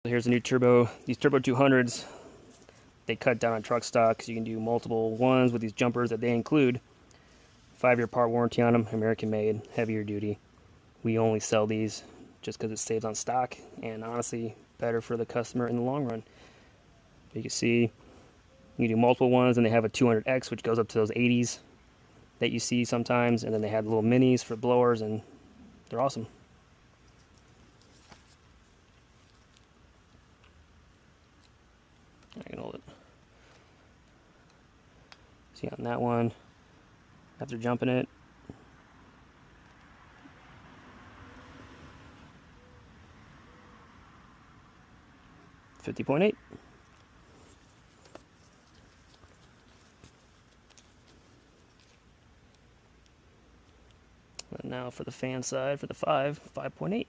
Here's a new turbo. These Turbo 200s, they cut down on truck stock because you can do multiple ones with these jumpers that they include. 5-year part warranty on them, American made, heavier duty. We only sell these just because it saves on stock and honestly better for the customer in the long run. You can see you can do multiple ones, and they have a 200X which goes up to those 80s that you see sometimes, and then they have little minis for blowers, and they're awesome. I can hold it. See on that one, after jumping it, $50.8. And now for the fan side, for the 5.8.